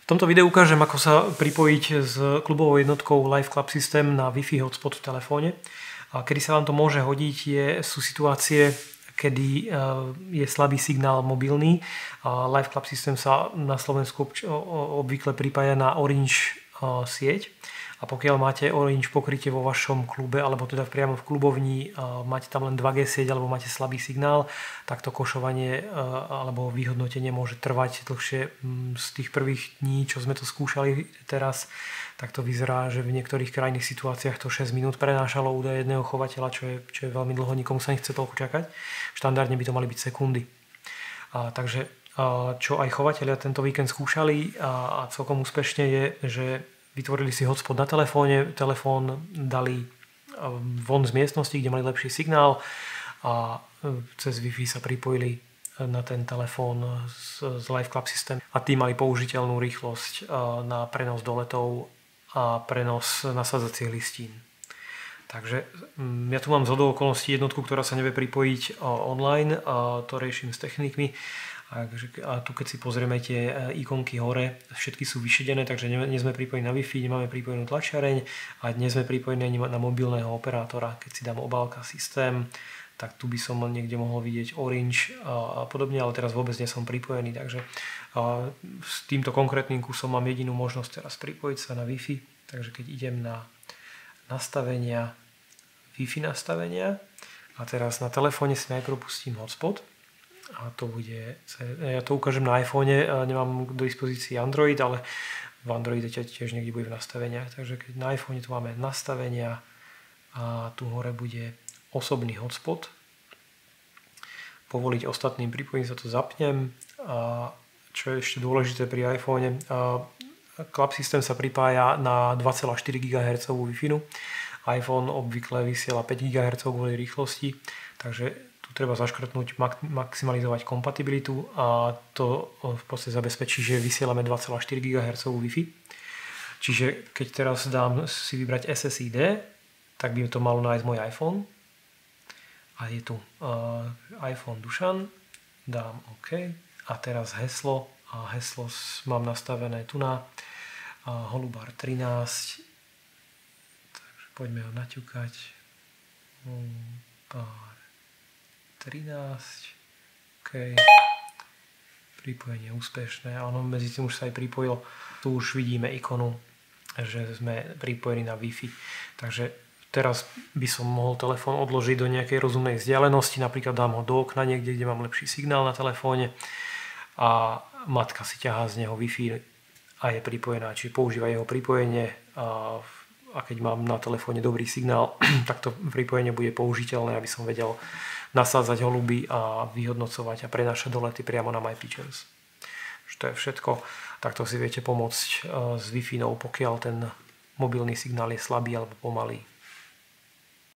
V tomto videu ukážem, ako sa pripojiť s klubovou jednotkou Live Club System na Wi-Fi hotspot v telefóne. A kedy sa vám to môže hodiť, sú situácie, kedy je slabý signál mobilný. Live Club System sa na Slovensku obvykle pripája na Orange sieť. A pokiaľ máte Orange pokrytie vo vašom klube, alebo teda priamo v klubovni, máte tam len 2G sieť, alebo máte slabý signál, tak to košovanie alebo vyhodnotenie môže trvať dlhšie. Z tých prvých dní, čo sme to skúšali teraz, tak to vyzerá, že v niektorých krajných situáciách to 6 minút prenášalo údaje jedného chovateľa, čo je veľmi dlho, nikomu sa nechce toľko čakať. Štandardne by to mali byť sekundy. Takže čo aj chovateľia tento víkend skúšali a celkom úspešne je, že vytvorili si hotspot na telefóne, telefón dali von z miestnosti, kde mali lepší signál a cez Wi-Fi sa pripojili na ten telefón z Live Club System a tí mali použiteľnú rýchlosť na prenos do letov a prenos nasadzacích listín. Takže ja tu mám zhodou okolností jednotku, ktorá sa nevie pripojiť online, to riešim s technikmi. A tu keď si pozrieme tie ikonky hore, všetky sú vyšedené, takže nie sme pripojení na Wi-Fi, nemáme pripojenú tlačiareň a nie sme pripojení na mobilného operátora. Keď si dám obálka systém, tak tu by som niekde mohol vidieť Orange a podobne, ale teraz vôbec nie som pripojený, takže s týmto konkrétnym kusom mám jedinú možnosť teraz pripojiť sa na Wi-Fi, takže keď idem na nastavenia, Wi-Fi nastavenia a teraz na telefóne si najprv pustím hotspot. A to bude, ja to ukážem na iPhone, nemám k dispozícii Android, ale v Androide tiež niekde bude v nastaveniach. Takže keď na iPhone tu máme nastavenia a tu hore bude osobný hotspot. Povoliť ostatným pripojím sa to zapnem. A čo je ešte dôležité pri iPhone, Club System sa pripája na 2,4 GHz Wi-Fi. iPhone obvykle vysiela 5 GHz kvôli rýchlosti, takže treba zaškrtnúť, maximalizovať kompatibilitu a to v podstate zabezpečí, že vysielame 2,4 GHz Wi-Fi. Čiže keď teraz dám si vybrať SSID, tak by to malo nájsť môj iPhone. A je tu iPhone Dušan, dám OK. A teraz heslo. A heslo mám nastavené tu na Holubár 13. Takže poďme ho naťukať. Holubár 13, OK, pripojenie úspešné, áno, medzi tým už sa aj pripojil, tu už vidíme ikonu, že sme pripojení na Wi-Fi, takže teraz by som mohol telefón odložiť do nejakej rozumnej vzdialenosti, napríklad dám ho do okna niekde, kde mám lepší signál na telefóne a matka si ťahá z neho Wi-Fi a je pripojená, čiže používa jeho pripojenie a keď mám na telefóne dobrý signál, tak to pripojenie bude použiteľné, aby som vedel nasádzať holuby a vyhodnocovať a prenášať do lety priamo na My Pictures. To je všetko. Takto si viete pomôcť s Wi-Fi, pokiaľ ten mobilný signál je slabý alebo pomalý.